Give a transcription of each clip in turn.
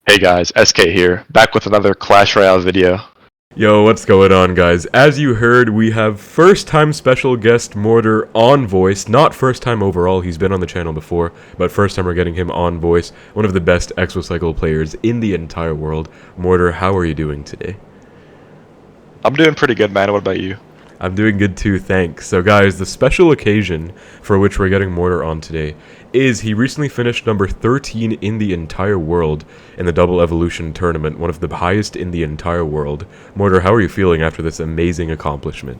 Hey guys, SK here, back with another Clash Royale video. Yo, what's going on, guys? As you heard, we have first-time special guest Morter on voice. Not first time overall, he's been on the channel before, but first time we're getting him on voice. One of the best Exocycle players in the entire world. Morter, how are you doing today? I'm doing pretty good, man. What about you? I'm doing good too, thanks. So guys, the special occasion for which we're getting Morter on today is he recently finished number 13 in the entire world in the Double Evolution tournament, one of the highest in the entire world. Morter, how are you feeling after this amazing accomplishment?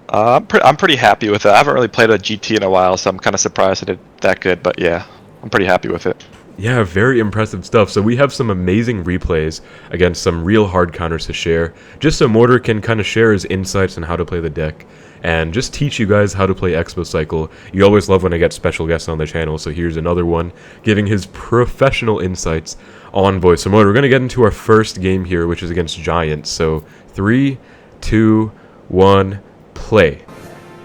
I'm pretty happy with it. I haven't really played a GT in a while, so I'm kind of surprised I did that good, but yeah, I'm pretty happy with it. Yeah, very impressive stuff. So we have some amazing replays against some real hard counters to share, just so Morter can kind of share his insights on how to play the deck, and just teach you guys how to play Exocycle. You always love when I get special guests on the channel, so here's another one, giving his professional insights on voice. So Morter, we're going to get into our first game here, which is against Giants. So 3, 2, 1, play.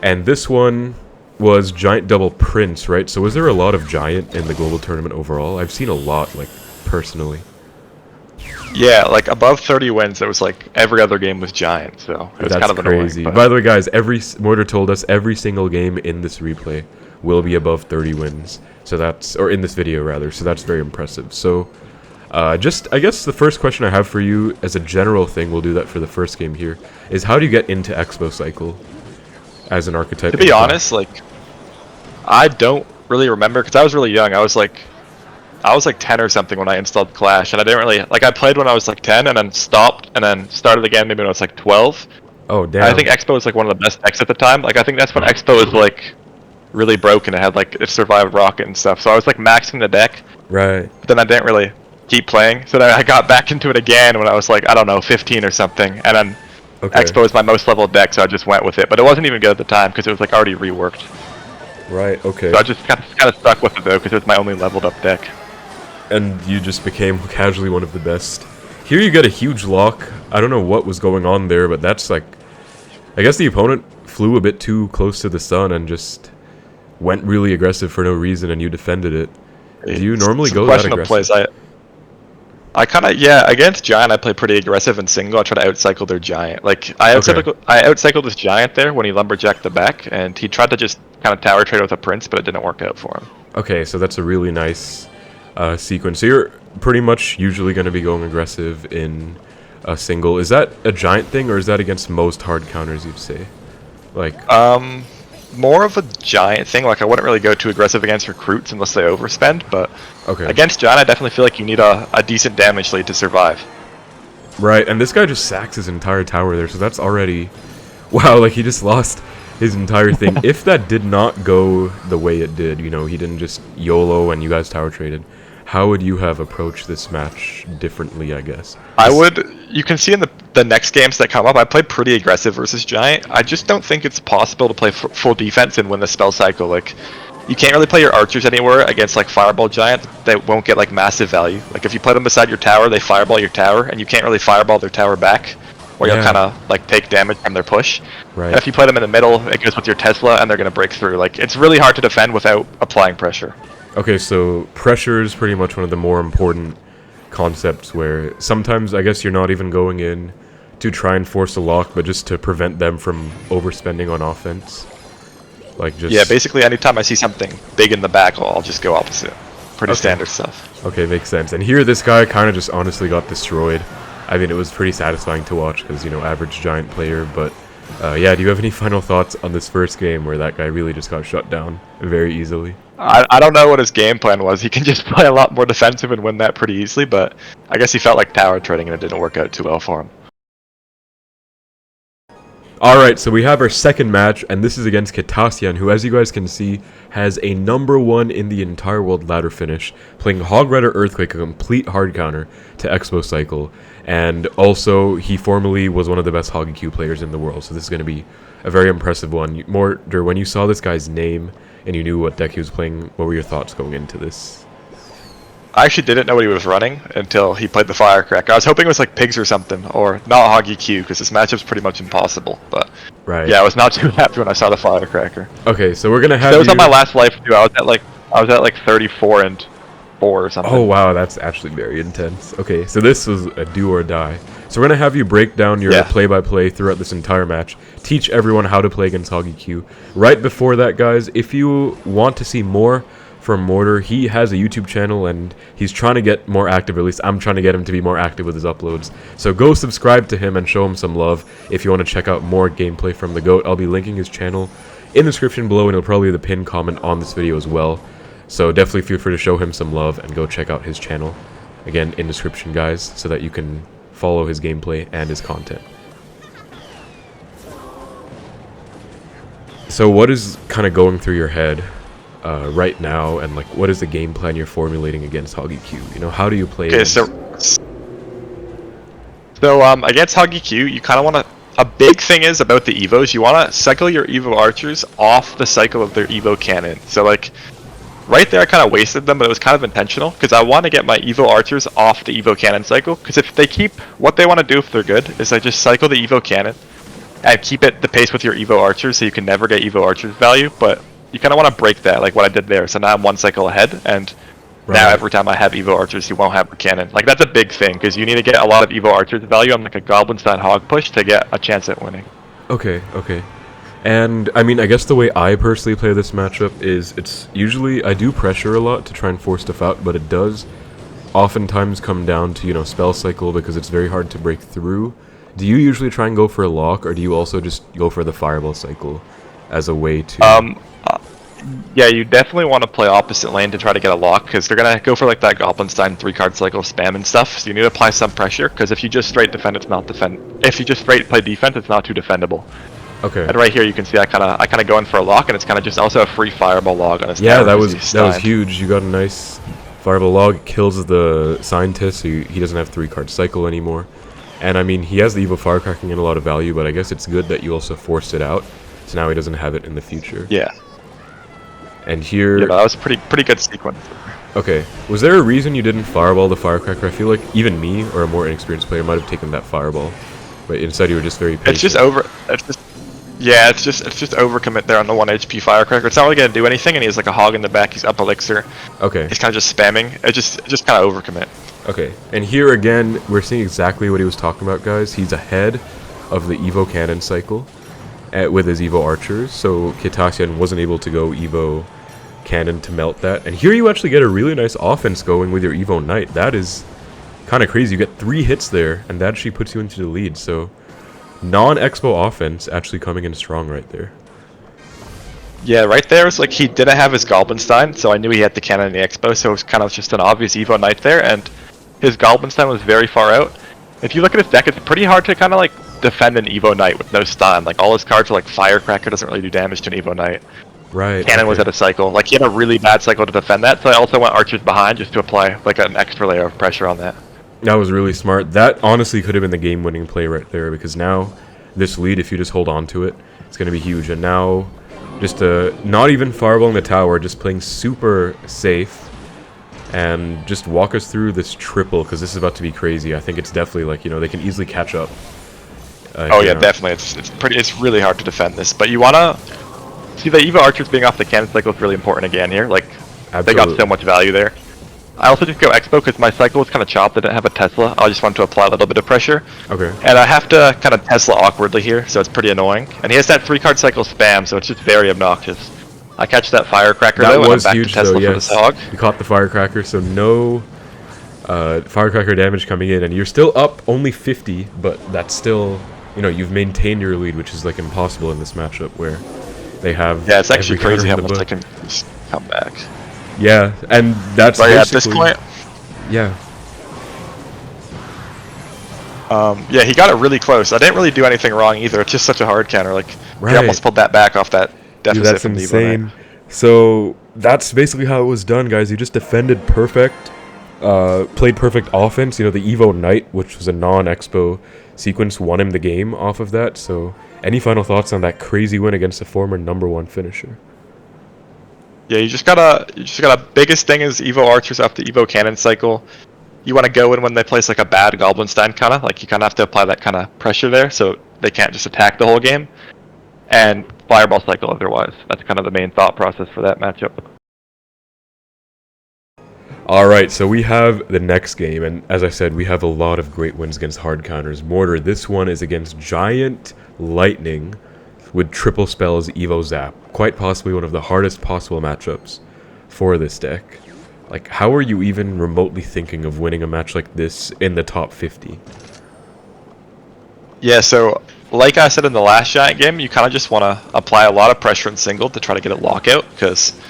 And this one was Giant double Prince, right? So was there a lot of Giant in the global tournament overall? I've seen a lot, like, personally. Yeah, like above 30 wins, it was like every other game was Giant, so it was That's kind of crazy. annoying. By the way, guys, Morter told us every single game in this replay will be above 30 wins. So that's, or in this video rather, so that's very impressive. So, I guess the first question I have for you as a general thing, we'll do that for the first game here, is how do you get into Exocycle as an archetype? To be honest, like, I don't really remember, because I was really young. I was like 10 or something when I installed Clash, and I didn't really, like, I played when I was like 10 and then stopped and then started again maybe when I was like 12. Oh, damn. I think Expo was like one of the best decks at the time. Like, I think that's when Expo was like really broken. It had like, it survived Rocket and stuff, so I was like maxing the deck. Right. But then I didn't really keep playing, so then I got back into it again when I was like, I don't know, 15 or something, and then Expo was my most leveled deck, so I just went with it. But it wasn't even good at the time because it was like already reworked. Right, okay. So I just kind of stuck with it though, because it was my only leveled up deck. And you just became casually one of the best. Here you get a huge lock. I don't know what was going on there, but that's like, I guess the opponent flew a bit too close to the sun and just went really aggressive for no reason, and you defended it. Do you normally go that aggressive? Plays, I kind of, yeah, against Giant I play pretty aggressive in single. I try to outcycle their Giant. Like, I outcycled this Giant there when he lumberjacked the back, and he tried to just kind of tower trade with a Prince, but it didn't work out for him. Okay, so that's a really nice sequence. So you're pretty much usually going to be going aggressive in a single. Is that a Giant thing, or is that against most hard counters, you'd say? Like, more of a Giant thing. Like, I wouldn't really go too aggressive against recruits unless they overspend, but against Giant I definitely feel like you need a decent damage lead to survive. Right, and this guy just sacks his entire tower there, so that's already, wow, like he just lost his entire thing. If that did not go the way it did, you know, he didn't just YOLO and you guys tower traded, how would you have approached this match differently, I guess? You can see in the next games that come up, I played pretty aggressive versus Giant. I just don't think it's possible to play full defense and win the spell cycle. Like, you can't really play your archers anywhere against like Fireball Giant. They won't get like massive value. Like, if you play them beside your tower, they fireball your tower, and you can't really fireball their tower back, or you'll kind of like take damage from their push. Right. And if you play them in the middle, it goes with your Tesla, and they're gonna break through. Like, it's really hard to defend without applying pressure. Okay, so pressure is pretty much one of the more important concepts, where sometimes I guess you're not even going in to try and force a lock, but just to prevent them from overspending on offense. Like, just, yeah, basically anytime I see something big in the back, I'll just go opposite. Pretty standard stuff. Okay, makes sense. And here this guy kind of just honestly got destroyed. I mean, it was pretty satisfying to watch because, you know, average Giant player, but yeah, do you have any final thoughts on this first game where that guy really just got shut down very easily? I don't know what his game plan was. He can just play a lot more defensive and win that pretty easily, but I guess he felt like tower trading and it didn't work out too well for him. Alright, so we have our second match, and this is against Kitasian, who, as you guys can see, has a #1 in the entire world ladder finish, playing Hog Rider Earthquake, a complete hard counter to Exocycle, and also he formerly was one of the best Hog EQ players in the world, so this is going to be a very impressive one. Morter, when you saw this guy's name and you knew what deck he was playing, what were your thoughts going into this? I actually didn't know what he was running until he played the Firecracker. I was hoping it was like Pigs or something, or not Hoggy Q, because this matchup's pretty much impossible. But yeah, I was not too happy when I saw the Firecracker. Okay, so we're gonna have. That was on my last life too. I was at like 34 and 4 or something. Oh wow, that's actually very intense. Okay, so this was a do or die. So we're gonna have you break down your play-by-play throughout this entire match. Teach everyone how to play against Hoggy Q. Right before that, guys, if you want to see more from Morter, he has a YouTube channel and he's trying to get more active, or at least I'm trying to get him to be more active with his uploads. So go subscribe to him and show him some love if you want to check out more gameplay from the GOAT. I'll be linking his channel in the description below, and it'll probably be the pinned comment on this video as well. So definitely feel free to show him some love and go check out his channel. Again, in description, guys, so that you can follow his gameplay and his content. So what is kind of going through your head right now, and like what is the game plan you're formulating against Hoggy Q? You know, how do you play? Okay, so against Hoggy Q, you kind of want to. A big thing is about the Evos, you want to cycle your Evo archers off the cycle of their Evo cannon. So like, right there I kind of wasted them, but it was kind of intentional, because I want to get my Evo archers off the Evo cannon cycle, because if they keep, what they want to do if they're good, is they just cycle the Evo cannon, and keep it the pace with your Evo archers, so you can never get Evo archers value, but you kind of want to break that, like what I did there. So now I'm 1 cycle ahead, and now every time I have Evo archers, you won't have a cannon. Like that's a big thing, because you need to get a lot of Evo archers value on like a Goblin style hog push to get a chance at winning. Okay, okay. And I mean, I guess the way I personally play this matchup is it's usually I do pressure a lot to try and force stuff out, but it does oftentimes come down to, you know, spell cycle, because it's very hard to break through. Do you usually try and go for a lock, or do you also just go for the fireball cycle as a way to... Yeah, you definitely want to play opposite lane to try to get a lock, because they're going to go for like that Goblinstein 3-card cycle spam and stuff, so you need to apply some pressure, because if you just straight defend, it's not if you just straight play defense, it's not too defendable. Okay. And right here you can see I kind of go in for a lock, and it's kind of just also a free fireball log on his yeah, tower. that was huge. You got a nice fireball log, kills the scientist, so he doesn't have 3-card cycle anymore. And I mean, he has the Evo Firecracking in a lot of value, but I guess it's good that you also forced it out, so now he doesn't have it in the future. Yeah. And here... Yeah, that was a pretty good sequence. Okay. Was there a reason you didn't fireball the Firecracker? I feel like even me, or a more inexperienced player, might have taken that fireball. But instead you were just very patient. It's just overcommit there on the 1 HP Firecracker. It's not really gonna do anything, and he has like a hog in the back, he's up elixir. Okay. He's kinda just spamming. It just kinda overcommit. Okay. And here again, we're seeing exactly what he was talking about, guys. He's ahead of the Evo Cannon cycle with his Evo Archers, so Kitasian wasn't able to go Evo Cannon to melt that. And here you actually get a really nice offense going with your Evo Knight. That is kind of crazy. You get 3 hits there, and that actually puts you into the lead. So non-Expo offense actually coming in strong right there. Yeah, right there was like he didn't have his Goblinstein, so I knew he had the cannon in the Expo, so it was kind of just an obvious Evo Knight there, and his Goblinstein was very far out. If you look at his deck, it's pretty hard to kind of like defend an Evo Knight with no stun. Like all his cards are like Firecracker doesn't really do damage to an Evo Knight. Right. Cannon was at a cycle. Like he had a really bad cycle to defend that, so I also went Archers behind just to apply like an extra layer of pressure on that. That was really smart. That honestly could have been the game-winning play right there, because now this lead, if you just hold on to it, it's going to be huge. And now just not even fireballing the tower, just playing super safe, and just walk us through this triple, because this is about to be crazy. I think it's definitely like, you know, they can easily catch up. Oh yeah, definitely. It's really hard to defend this, but you wanna see the Evo Archers being off the cannon cycle is really important again here. Like they got so much value there. I also just go Expo because my cycle was kind of chopped. I didn't have a Tesla. I just wanted to apply a little bit of pressure. Okay. And I have to kind of Tesla awkwardly here, so it's pretty annoying. And he has that 3-card cycle spam, so it's just very obnoxious. I catch that Firecracker though, and I'm back to Tesla for this hog. You caught the Firecracker, so no Firecracker damage coming in, and you're still up only 50, but that's still, you know, you've maintained your lead, which is like impossible in this matchup where they have... Yeah, it's actually crazy how much they can just come back. Yeah, and that's but yeah, at this point... Yeah. Yeah, he got it really close. I didn't really do anything wrong either. It's just such a hard counter. Like, he almost pulled that back off that deficit. Dude, that's from insane. So that's basically how it was done, guys. You just defended perfect, played perfect offense. You know, the Evo Knight, which was a non-Expo sequence, won him the game off of that. So any final thoughts on that crazy win against the former #1 finisher? Yeah, you just gotta biggest thing is Evo Archers off the Evo Cannon cycle. You want to go in when they place like a bad Goblinstein kind of, like you kind of have to apply that kind of pressure there so they can't just attack the whole game. And Fireball cycle otherwise. That's kind of the main thought process for that matchup. Alright, so we have the next game, and as I said, we have a lot of great wins against hard counters. Morter, this one is against Giant Lightning with triple spells Evo Zap. Quite possibly one of the hardest possible matchups for this deck. Like, how are you even remotely thinking of winning a match like this in the top 50? Yeah, so like I said in the last Giant game, you kind of just want to apply a lot of pressure in single to try to get a lockout, because,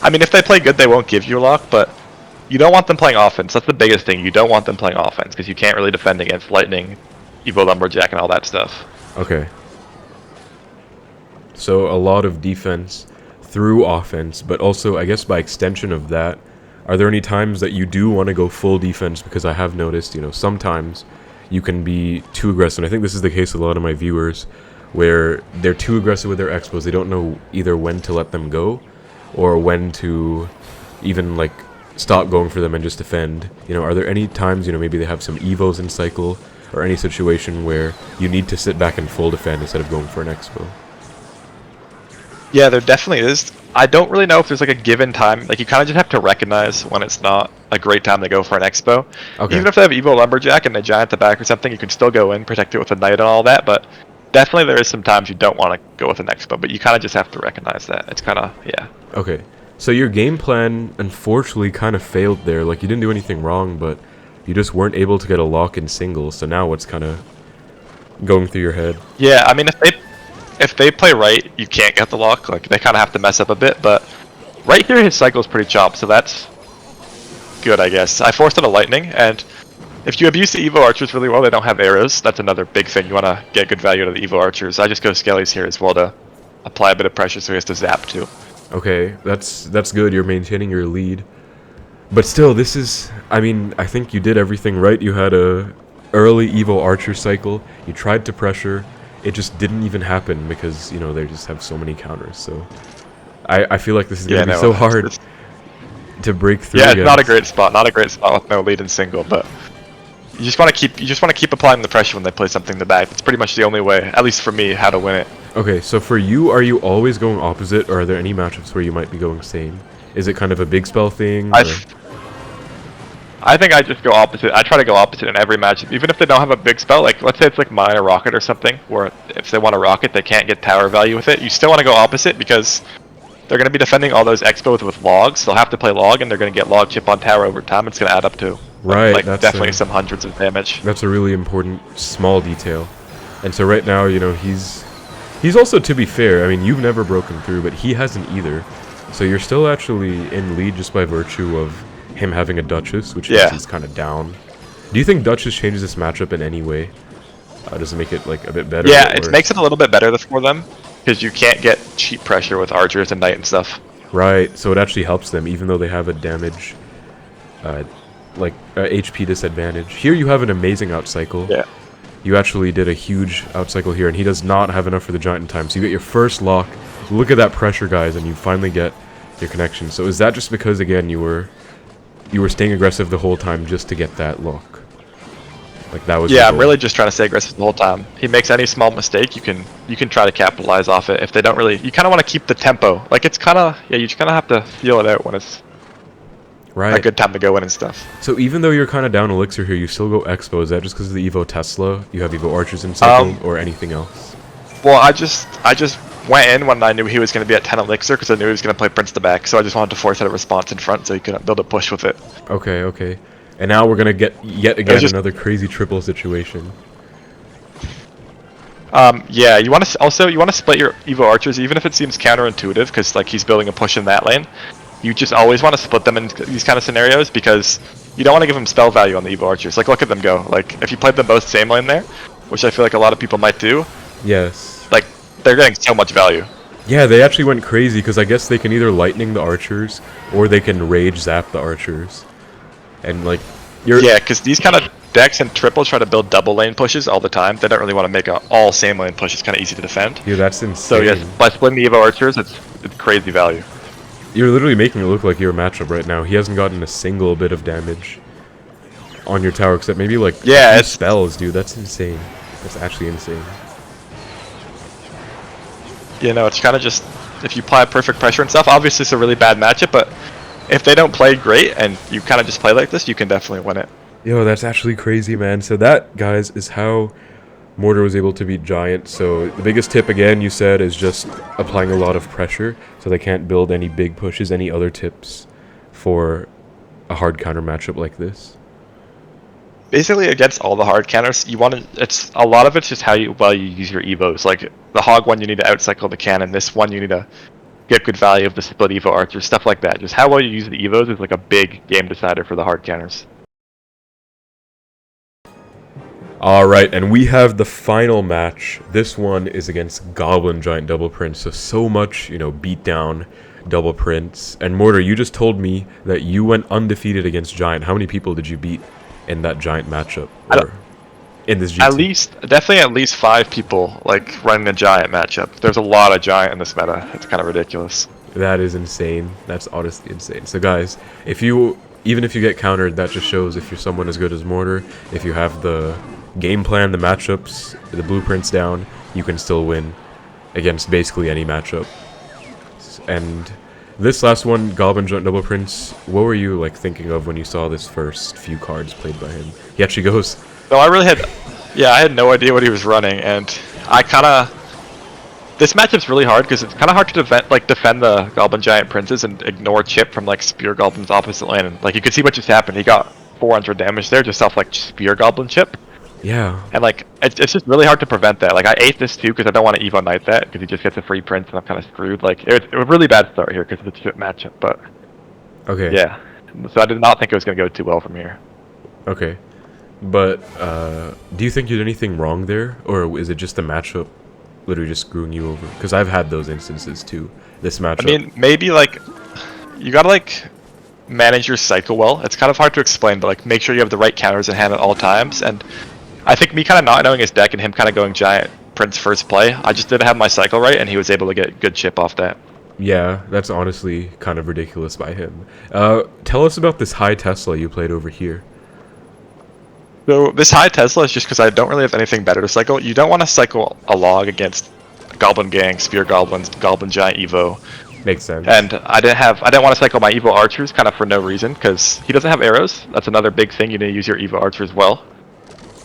I mean, if they play good, they won't give you a lock, but you don't want them playing offense. That's the biggest thing. You don't want them playing offense, because you can't really defend against Lightning, Evo Lumberjack, and all that stuff. Okay. So a lot of defense through offense, but also, I guess by extension of that, are there any times that you do want to go full defense? Because I have noticed, you know, sometimes you can be too aggressive. And I think this is the case with a lot of my viewers, where they're too aggressive with their expos. They don't know either when to let them go, or when to even, like, stop going for them and just defend. You know, are there any times, you know, maybe they have some evos in cycle, or any situation where you need to sit back and full defend instead of going for an expo? Yeah, there definitely is. I don't really know if there's like a given time. Like, you kind of just have to recognize when it's not a great time to go for an expo. Okay. Even if they have Evo Lumberjack and a Giant at the back or something, you can still go in, protect it with a Knight and all that, but definitely there is some times you don't want to go with an expo, but you kind of just have to recognize that. It's kind of, yeah. Okay. So your game plan, unfortunately, kind of failed there. Like, you didn't do anything wrong, but you just weren't able to get a lock in singles, so now what's kind of going through your head? Yeah, I mean, if they play right, you can't get the lock. Like, they kind of have to mess up a bit, but right here his cycle is pretty chopped, so that's good, I guess. I forced out a Lightning, and if you abuse the Evo Archers really well, they don't have arrows. That's another big thing. You want to get good value out of the Evo Archers. I just go Skellies here as well to apply a bit of pressure so he has to zap too. Okay, that's good. You're maintaining your lead. But still, this is... I mean, I think you did everything right. You had a early Evo Archer cycle. You tried to pressure. It just didn't even happen because, you know, they just have so many counters. So I feel like this is going to be so hard to break through. Yeah, it's not a great spot. Not a great spot with no lead in single, but you just want to keep applying the pressure when they play something in the back. It's pretty much the only way, at least for me, how to win it. Okay, so for you, are you always going opposite, or are there any matchups where you might be going same? Is it kind of a big spell thing? I think I just go opposite. I try to go opposite in every match, even if they don't have a big spell. Like, let's say it's like mine or rocket or something, where if they want to rocket, they can't get tower value with it. You still want to go opposite because they're going to be defending all those expos with logs. They'll have to play log, and they're going to get log chip on tower over time. It's going to add up to like that's definitely some hundreds of damage. That's a really important small detail. And so right now, you know, he's also, to be fair, I mean, you've never broken through, but he hasn't either. So you're still actually in lead just by virtue of him having a Duchess, which means he's kind of down. Do you think Duchess changes this matchup in any way? Does it make it like a bit better? Yeah, it makes it a little bit better for them because you can't get cheap pressure with archers and knight and stuff. Right, so it actually helps them even though they have a damage, HP disadvantage. Here you have an amazing outcycle. Yeah. You actually did a huge outcycle here, and he does not have enough for the giant in time. So you get your first lock. Look at that pressure, guys, and you finally get your connection. So is that just because, again, you were staying aggressive the whole time just to get that lock? Like, that was... Yeah, I'm really just trying to stay aggressive the whole time. He makes any small mistake, you can try to capitalize off it. If they don't really... You kind of want to keep the tempo. Like, it's kind of... Yeah, you just kind of have to feel it out when it's a good time to go in and stuff. So even though you're kind of down elixir here, you still go Expo. Is that just because of the Evo Tesla? You have Evo Archers in cycle, or anything else? Well, I just went in when I knew he was going to be at 10 elixir because I knew he was going to play Prince the back. So I just wanted to force out a response in front so he couldn't build a push with it. Okay, okay. And now we're going to get yet again another crazy triple situation. Yeah, you want to split your Evo Archers even if it seems counterintuitive because like he's building a push in that lane. You just always want to split them in these kind of scenarios because you don't want to give them spell value on the Evo Archers. Like, look at them go. Like, if you played them both same lane there, which I feel like a lot of people might do. Yes. Like, they're getting so much value. Yeah, they actually went crazy because I guess they can either lightning the archers or they can rage zap the archers. And like, yeah, because these kind of decks and triples try to build double lane pushes all the time. They don't really want to make all same lane push. It's kind of easy to defend. Yeah, that's insane. So yes, by splitting the Evo Archers, it's crazy value. You're literally making it look like your matchup right now. He hasn't gotten a single bit of damage on your tower except maybe like it's spells, dude. That's insane. That's actually insane. You know, it's kind of just if you apply perfect pressure and stuff. Obviously, it's a really bad matchup, but if they don't play great and you kind of just play like this, you can definitely win it. Yo, that's actually crazy, man. So that, guys, is how Morter was able to beat Giant. So the biggest tip, again, you said, is just applying a lot of pressure so they can't build any big pushes. Any other tips for a hard counter matchup like this? Basically, against all the hard counters, you want to. It's a lot of it's just how you use your evos. Like the hog one, you need to outcycle the cannon. This one, you need to get good value of the split evo archers, stuff like that. Just how well you use the evos is like a big game decider for the hard counters. Alright, and we have the final match. This one is against Goblin Giant Double Prince. So much, beat down double prints. And Morter, you just told me that you went undefeated against Giant. How many people did you beat in that Giant matchup? Or in this GT? Definitely at least 5 people, like, running a Giant matchup. There's a lot of Giant in this meta. It's kind of ridiculous. That is insane. That's honestly insane. So guys, even if you get countered, that just shows if you're someone as good as Morter, if you have the game plan, the matchups, the blueprints down, you can still win against basically any matchup. And this last one, Goblin Giant Double Prince, what were you thinking of when you saw this first few cards played by him? He actually goes. No, I had no idea what he was running, and this matchup's really hard because it's kind of hard to defend the Goblin Giant Princes and ignore Chip from Spear Goblin's opposite lane. And you can see what just happened. He got 400 damage there just off Spear Goblin Chip. Yeah. And it's just really hard to prevent that. I ate this too because I don't want to Evo Knight that because he just gets a free Prince and I'm kind of screwed. It was a really bad start here because of the chip matchup, but okay. Yeah. So I did not think it was going to go too well from here. Okay. But do you think you did anything wrong there, or is it just the matchup literally just screwing you over? Because I've had those instances too. This matchup. I mean, maybe you gotta manage your cycle well. It's kind of hard to explain, but make sure you have the right counters in hand at all times. And I think me kind of not knowing his deck and him kind of going Giant Prince first play, I just didn't have my cycle right, and he was able to get good chip off that. Yeah, that's honestly kind of ridiculous by him. Tell us about this high Tesla you played over here. So this high Tesla is just because I don't really have anything better to cycle. You don't want to cycle a log against Goblin Gang, Spear Goblins, Goblin Giant Evo. Makes sense. And I didn't want to cycle my Evo Archers kind of for no reason because he doesn't have arrows. That's another big thing. You need to use your Evo Archers well.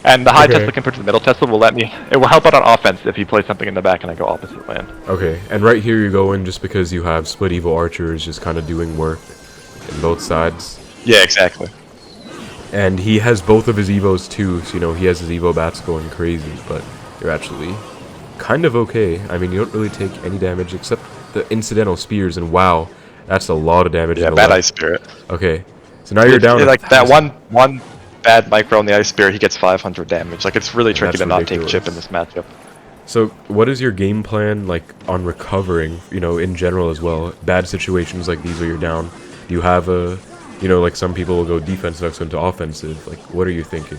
And the high Tesla compared to the middle Tesla it will help out on offense if you play something in the back and I go opposite land. Okay, and right here you go in just because you have split Evo Archers just kind of doing work in both sides. Yeah, exactly. And he has both of his Evos too, so he has his Evo bats going crazy, but you're actually kind of okay. I mean, you don't really take any damage except the incidental spears, and wow, that's a lot of damage. Yeah, bad Ice Spirit. Okay, so now you're down. That one bad micro on the Ice Spirit, he gets 500 damage. It's really tricky to not take chip in this matchup. So what is your game plan on recovering, in general as well? Bad situations like these where you're down. Do you have a, some people will go defensive next into offensive. What are you thinking?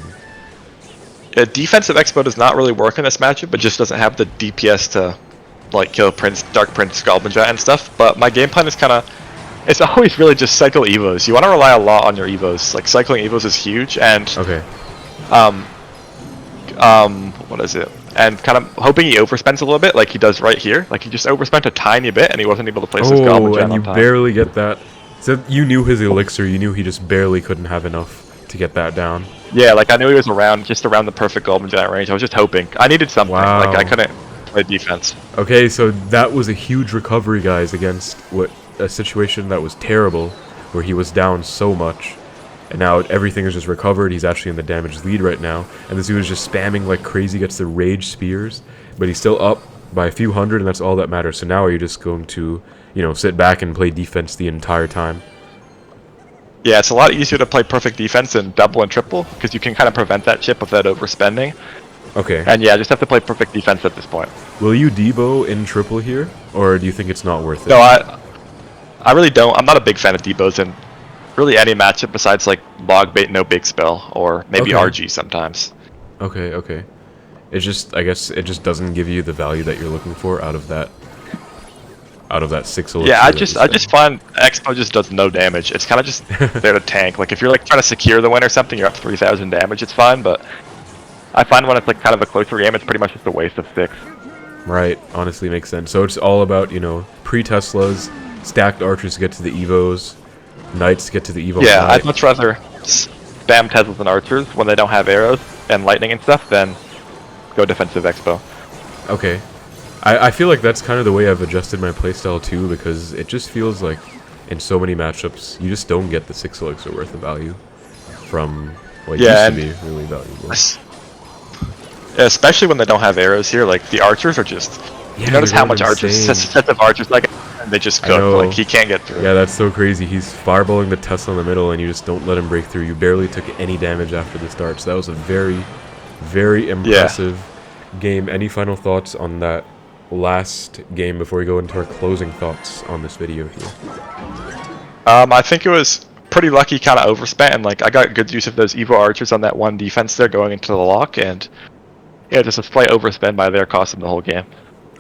Yeah, defensive Expo does not really work in this matchup, but just doesn't have the DPS to kill Dark Prince, Goblin Giant and stuff. But my game plan is it's always really just cycle Evos. You want to rely a lot on your Evos. Cycling Evos is huge, and okay. What is it? And kind of hoping he overspends a little bit, like he does right here. He just overspent a tiny bit, and he wasn't able to place his Goblin Giant on time. And you barely get that. So you knew his elixir. You knew he just barely couldn't have enough to get that down. Yeah, I knew he was just around the perfect Goblin Giant range. I was just hoping. I needed something. Wow. I couldn't play defense. Okay, so that was a huge recovery, guys, against a situation that was terrible, where he was down so much, and now everything is just recovered. He's actually in the damage lead right now, and this dude is just spamming like crazy, gets the rage spears, but he's still up by a few hundred, and that's all that matters. So now are you just going to, sit back and play defense the entire time? Yeah, it's a lot easier to play perfect defense than double and triple, because you can kind of prevent that chip without overspending. Okay. And yeah, just have to play perfect defense at this point. Will you Debo in triple here, or do you think it's not worth it? No, I really don't. I'm not a big fan of Debos in really any matchup besides log bait, no big spell, or maybe RG sometimes. Okay. I guess it just doesn't give you the value that you're looking for out of that 6 elixir. Yeah, I just find Expo just does no damage. It's kind of just there to tank. If you're trying to secure the win or something, you're up 3,000 damage. It's fine, but I find when it's kind of a closer game, it's pretty much just a waste of 6. Right, honestly makes sense. So it's all about, pre-Teslas, stacked archers to get to the Evos, knights get to the Evo Yeah, knight. I'd much rather spam Teslas and archers when they don't have arrows and lightning and stuff than go defensive Xbow. Okay. I feel like that's kind of the way I've adjusted my playstyle too, because it just feels like in so many matchups, you just don't get the 6 elixir worth of value from what used to be really valuable. Especially when they don't have arrows here, like the archers are just... Yeah, you notice how much insane. sets of archers, like, and they just cook, like he can't get through. Yeah, that's so crazy. He's fireballing the Tesla in the middle and you just don't let him break through. You barely took any damage after the start, so that was a very, very impressive game. Any final thoughts on that last game before we go into our closing thoughts on this video here? I think it was pretty lucky, kind of overspent, and like I got good use of those Evo archers on that one defense there going into the lock, and yeah, just a slight overspend by there cost them the whole game.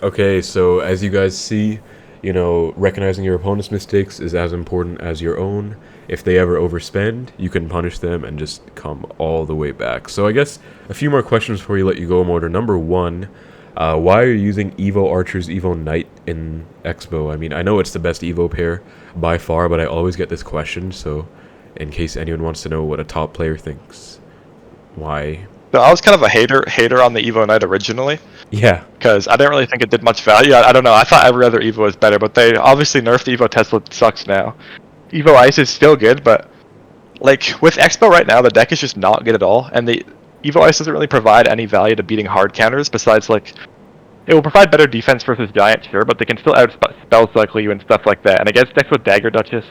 Okay, so as you guys see, you know, recognizing your opponent's mistakes is as important as your own. If they ever overspend, you can punish them and just come all the way back. So I guess a few more questions before you let you go, Morter. Number one, why are you using Evo Archers, Evo Knight in Xbow? I mean, I know it's the best Evo pair by far, but I always get this question, so in case anyone wants to know what a top player thinks, why? So I was kind of a hater on the Evo Knight originally. Yeah. Because I didn't really think it did much value. I don't know, I thought every other Evo was better, but they obviously nerfed Evo Tesla, sucks now. Evo Ice is still good, but like with Xbow right now, the deck is just not good at all, and the Evo Ice doesn't really provide any value to beating hard counters besides like it will provide better defense versus Giant, sure, but they can still out-spell cycle you and stuff like that. And against decks with Dagger Duchess,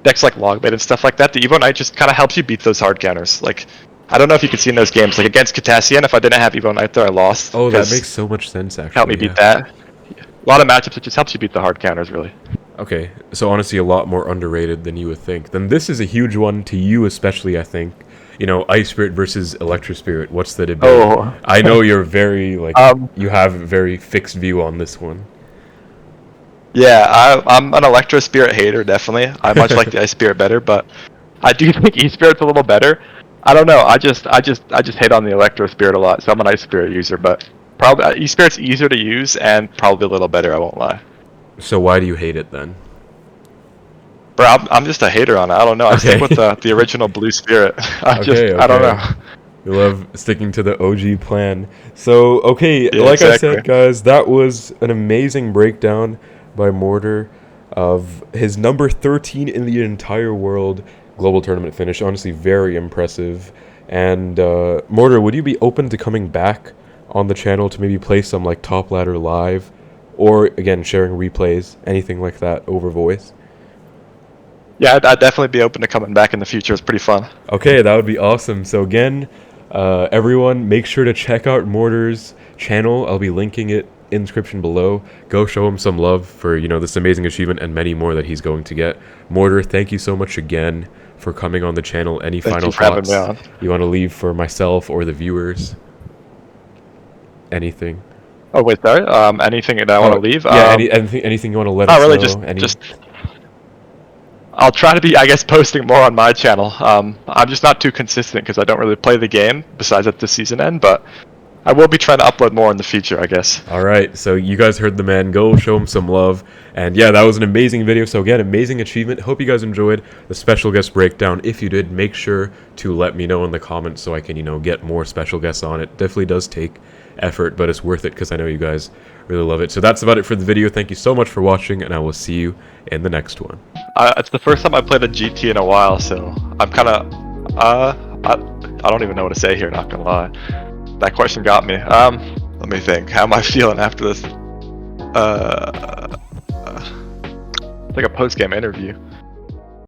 decks like Logbait and stuff like that, the Evo Knight just kind of helps you beat those hard counters. Like, I don't know if you could see in those games, like against Catassian, if I didn't have Evo Knight there, I lost. Oh, that makes so much sense, actually. Help me beat that. A lot of matchups, it just helps you beat the hard counters, really. Okay, so honestly a lot more underrated than you would think. Then this is a huge one to you especially, I think. You know, Ice Spirit versus Electro Spirit. What's the debate? Oh. I know you're very, like, you have a very fixed view on this one. Yeah, I'm an Electro Spirit hater, definitely. I much like the Ice Spirit better, but I do think E Spirit's a little better. I don't know. I just hate on the Electro Spirit a lot, so I'm an Ice Spirit user. But probably E Spirit's easier to use and probably a little better. I won't lie. So why do you hate it then? Bro, I'm just a hater on it. I don't know. I stick with the original Blue Spirit. I don't know. We love sticking to the OG plan. So okay, Yeah, like exactly. I said, guys, that was an amazing breakdown by Morter of his number 13 in the entire world global tournament finish. Honestly, very impressive. And Morter, would you be open to coming back on the channel to maybe play some like Top Ladder live, or again sharing replays, anything like that over voice? Yeah, I'd definitely be open to coming back in the future. It's pretty fun. Okay, that would be awesome. So again, everyone, make sure to check out Morter's channel. I'll be linking it in the description below. Go show him some love for, you know, this amazing achievement and many more that he's going to get. Morter, thank you so much again for coming on the channel. Any final thoughts you want to leave for myself or the viewers? Anything? Oh wait, sorry. Anything that I want to leave? Yeah, anything you want to let us know? Not really. Just I'll try to be, I guess, posting more on my channel. I'm just not too consistent because I don't really play the game, besides at the season end, but I will be trying to upload more in the future, I guess. Alright, so you guys heard the man. Go show him some love. And yeah, that was an amazing video. So again, amazing achievement. Hope you guys enjoyed the special guest breakdown. If you did, make sure to let me know in the comments so I can, you know, get more special guests on. It definitely does take effort, but it's worth it because I know you guys really love it. So that's about it for the video. Thank you so much for watching, and I will see you in the next one. It's the first time I played a GT in a while, so I'm kind of I don't even know what to say here, not gonna lie. That question got me. Let me think. How am I feeling after this? It's like a post-game interview.